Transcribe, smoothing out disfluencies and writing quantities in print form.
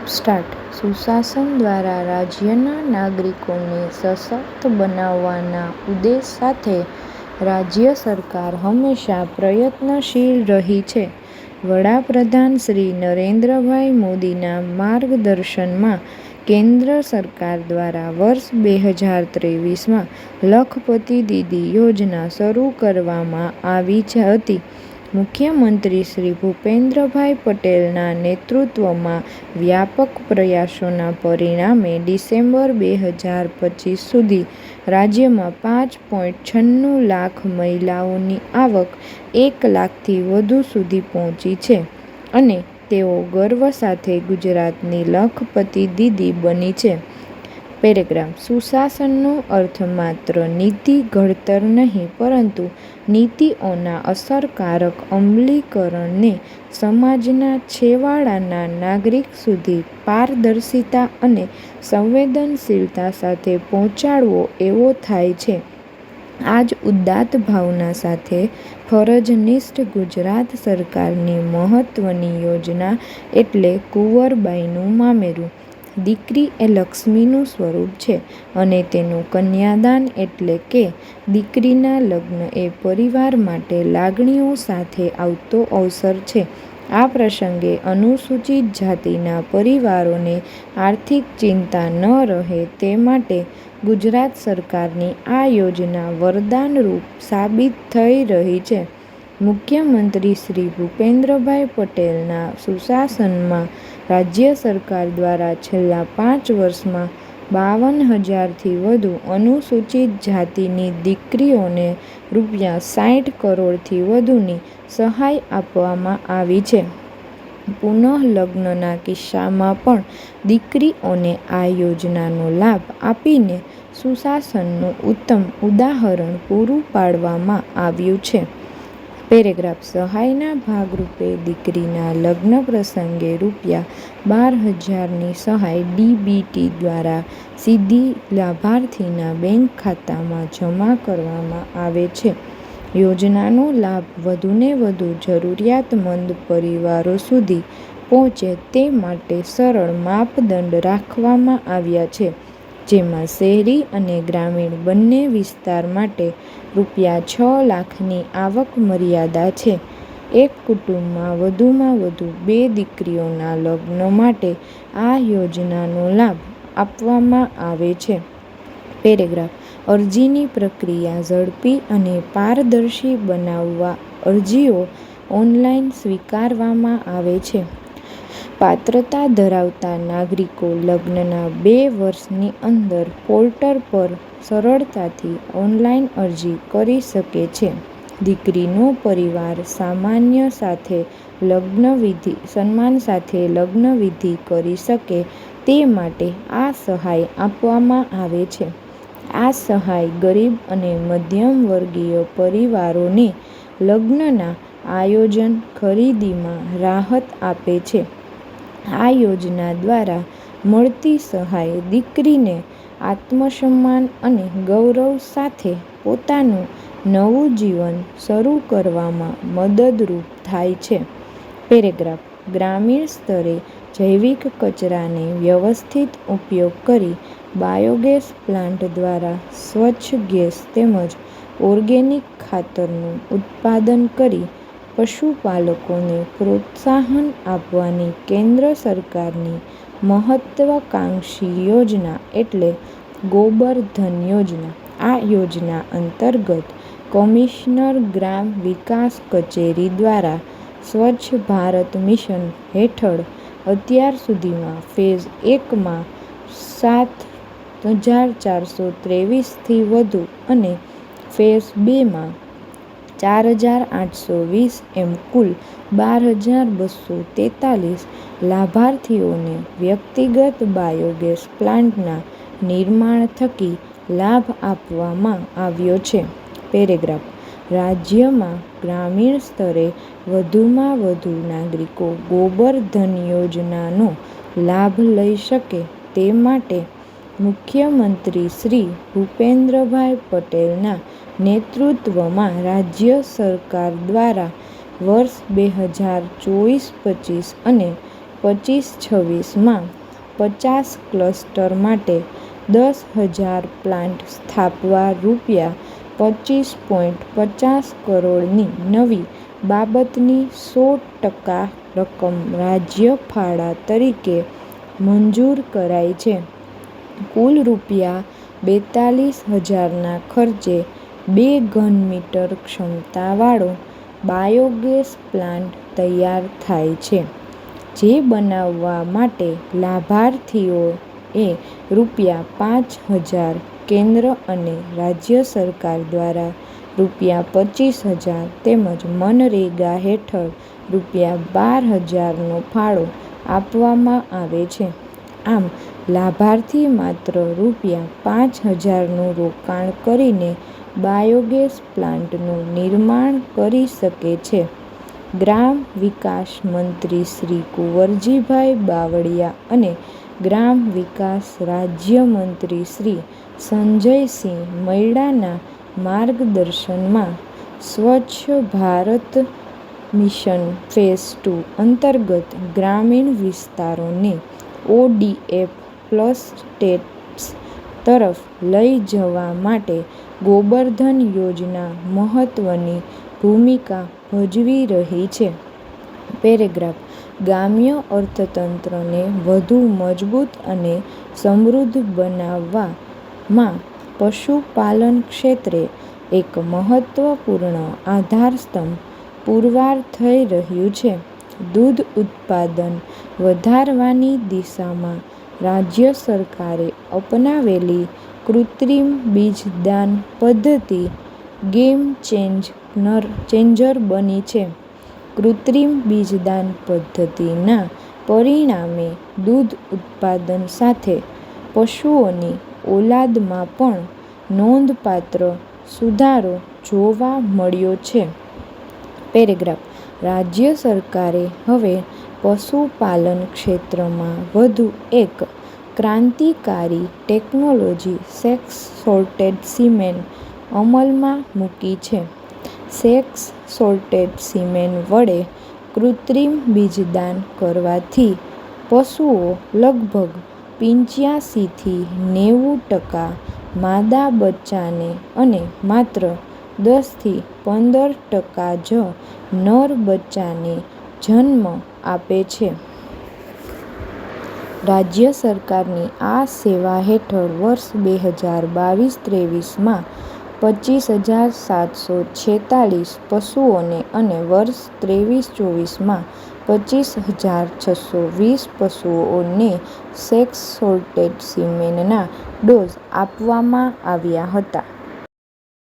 Start. સુશાસન દ્વારા રાજ્યના નાગરિકોને સશક્ત બનાવવાના ઉદ્દેશ સાથે રાજ્ય સરકાર હંમેશા પ્રયત્નશીલ રહી છે. વડાપ્રધાન શ્રી નરેન્દ્રભાઈ મોદીના માર્ગદર્શનમાં કેન્દ્ર સરકાર દ્વારા વર્ષ 2023માં લખપતિ દીદી યોજના શરૂ કરવામાં આવી હતી. મુખ્યમંત્રી શ્રી ભૂપેન્દ્રભાઈ પટેલના નેતૃત્વમાં વ્યાપક પ્રયાસોના પરિણામે ડિસેમ્બર 2025 સુધી રાજ્યમાં 5.96 લાખ મહિલાઓની આવક 1 લાખથી વધુ સુધી પહોંચી છે અને તેઓ ગર્વ સાથે ગુજરાતની લખપતિ દીદી બની છે. પેરેગ્રાફ. સુશાસનનો અર્થ માત્ર નીતિ ઘડતર નહીં પરંતુ નીતિઓના અસરકારક અમલીકરણને સમાજના છેવાડાના નાગરિક સુધી પારદર્શિતા અને સંવેદનશીલતા સાથે પહોંચાડવો એવો થાય છે. આ જ ઉદાત્ત ભાવના સાથે ફરજનિષ્ઠ ગુજરાત સરકારની મહત્વની યોજના એટલે કુંવરબાઈનું મામેરું. દીકરી એ લક્ષ્મીનું સ્વરૂપ છે અને તેનું કન્યાદાન એટલે કે દીકરીના લગ્ન એ પરિવાર માટે લાગણીઓ સાથે આવતો અવસર છે. આ પ્રસંગે અનુસૂચિત જાતિના પરિવારોને આર્થિક ચિંતા ન રહે તે માટે ગુજરાત સરકારની આ યોજના વરદાનરૂપ સાબિત થઈ રહી છે. મુખ્યમંત્રી શ્રી ભૂપેન્દ્રભાઈ પટેલના સુશાસનમાં રાજ્ય સરકાર દ્વારા છેલ્લા 5 વર્ષમાં 52,000થી વધુ અનુસૂચિત જાતિની દીકરીઓને રૂ60 કરોડથી વધુની સહાય આપવામાં આવી છે. પુનઃલગ્નના કિસ્સામાં પણ દીકરીઓને આ યોજનાનો લાભ આપીને સુશાસનનું ઉત્તમ ઉદાહરણ પૂરું પાડવામાં આવ્યું છે. પેરેગ્રાફ. સહાયના ભાગરૂપે દીકરીના લગ્ન પ્રસંગે રૂ12,000ની સહાય ડીબીટી દ્વારા સીધી લાભાર્થીના બેંક ખાતામાં જમા કરવામાં આવે છે. યોજનાનો લાભ વધુને વધુ જરૂરિયાતમંદ પરિવારો સુધી પહોંચે તે માટે સરળ માપદંડ રાખવામાં આવ્યા છે, જેમાં શહેરી અને ગ્રામીણ બંને વિસ્તાર માટે રૂ6 લાખની આવક મર્યાદા છે. એક કુટુંબમાં વધુમાં વધુ 2 દીકરીઓના લગ્ન માટે આ યોજનાનો લાભ આપવામાં આવે છે. પેરેગ્રાફ. અરજીની પ્રક્રિયા ઝડપી અને પારદર્શી બનાવવા અરજીઓ ઓનલાઈન સ્વીકારવામાં આવે છે. પાત્રતા ધરાવતા નાગરિકો લગ્નના 2 વર્ષની અંદર પોર્ટલ પર સરળતાથી ઓનલાઈન અરજી કરી શકે છે. દીકરીનો પરિવાર સન્માન સાથે લગ્નવિધિ કરી શકે તે માટે આ સહાય આપવામાં આવે છે. આ સહાય ગરીબ અને મધ્યમ વર્ગીય પરિવારોને લગ્નના આયોજન ખરીદીમાં રાહત આપે છે. આ યોજના દ્વારા મળતી સહાય દીકરીને આત્મસન્માન અને ગૌરવ સાથે પોતાનું નવું જીવન શરૂ કરવામાં મદદરૂપ થાય છે. પેરેગ્રાફ. ગ્રામીણ સ્તરે જૈવિક કચરાને વ્યવસ્થિત ઉપયોગ કરી બાયોગેસ પ્લાન્ટ દ્વારા સ્વચ્છ ગેસ તેમજ ઓર્ગેનિક ખાતરનું ઉત્પાદન કરી પશુપાલકોને પ્રોત્સાહન આપવાની કેન્દ્ર સરકારની મહત્વાકાંક્ષી યોજના એટલે ગોબર ધન યોજના. આ યોજના અંતર્ગત કમિશનર ગ્રામ વિકાસ કચેરી દ્વારા સ્વચ્છ ભારત મિશન હેઠળ અત્યાર સુધીમાં ફેઝ 1માં 7,423થી વધુ અને ફેઝ 2માં 4,820 એમ કુલ 12,243 લાભાર્થીઓને વ્યક્તિગત બાયોગેસ પ્લાન્ટના નિર્માણ થકી લાભ આપવામાં આવ્યો છે. પેરેગ્રાફ. રાજ્યમાં ગ્રામીણ સ્તરે વધુમાં વધુ નાગરિકો ગોબર ધન યોજનાનો લાભ લઈ શકે તે માટે મુખ્યમંત્રી શ્રી ભૂપેન્દ્રભાઈ પટેલના નેતૃત્વમાં રાજ્ય સરકાર દ્વારા વર્ષ 2024-25 અને 25-26માં 50 ક્લસ્ટર માટે 10,000 પ્લાન્ટ સ્થાપવા ₹25.50 કરોડની નવી બાબતની 100% રકમ રાજ્ય ફાળા તરીકે મંજૂર કરાઈ છે. કુલ ₹42,000ના ખર્ચે 2 ઘનમીટર ક્ષમતાવાળો બાયોગેસ પ્લાન્ટ તૈયાર થાય છે, જે બનાવવા માટે લાભાર્થીઓએ ₹5,000 કેન્દ્ર અને રાજ્ય સરકાર દ્વારા ₹25,000 તેમજ મનરેગા હેઠળ ₹12,000નો ફાળો આપવામાં આવે છે. આમ, લાભાર્થી માત્ર ₹5,000નું રોકાણ કરીને બાયોગેસ પ્લાન્ટનું નિર્માણ કરી શકે છે. ગ્રામ વિકાસ મંત્રી શ્રી કુંવરજીભાઈ બાવળિયા અને ગ્રામ વિકાસ રાજ્યમંત્રી શ્રી સંજયસિંહ મૈડાના માર્ગદર્શનમાં સ્વચ્છ ભારત મિશન ફેઝ 2 અંતર્ગત ગ્રામીણ વિસ્તારોને ODF+ સ્ટેટસ તરફ લઈ જવા માટે ગોબરધન યોજના મહત્વની ભૂમિકા ભજવી રહી છે. પેરેગ્રાફ ગ્રામ્ય અર્થતંત્રને વધુ મજબૂત અને સમૃદ્ધ બનાવવામાં પશુપાલન ક્ષેત્રે એક મહત્વપૂર્ણ આધારસ્તંભ પુરવાર થઈ રહ્યું છે. દૂધ ઉત્પાદન વધારવાની દિશામાં રાજ્ય સરકારે અપનાવેલી કૃત્રિમ બીજદાન પદ્ધતિ ગેમ ચેન્જર બની છે. કૃત્રિમ બીજદાન પદ્ધતિના પરિણામે દૂધ ઉત્પાદન સાથે પશુઓની ઓલાદમાં પણ નોંધપાત્ર સુધારો જોવા મળ્યો છે. પેરેગ્રાફ રાજ્ય સરકારે હવે પશુપાલન ક્ષેત્રમાં વધુ એક ક્રાંતિકારી ટેકનોલોજી સેક્સ સોર્ટેડ સીમેન અમલમાં મૂકી છે. સેક્સ સોર્ટેડ સીમેન વડે કૃત્રિમ બીજદાન કરવાથી પશુઓ લગભગ 85-90% માદા બચ્ચાને અને માત્ર 10-15% જ નર બચ્ચાને જન્મ આપે છે. રાજ્ય સરકારની આ સેવા હેઠળ વર્ષ 2022-23માં 25,746 પશુઓને અને વર્ષ 23-24માં 25,620 પશુઓને સેક્સ સોર્ટેડ સીમેનના ડોઝ આપવામાં આવ્યા હતા.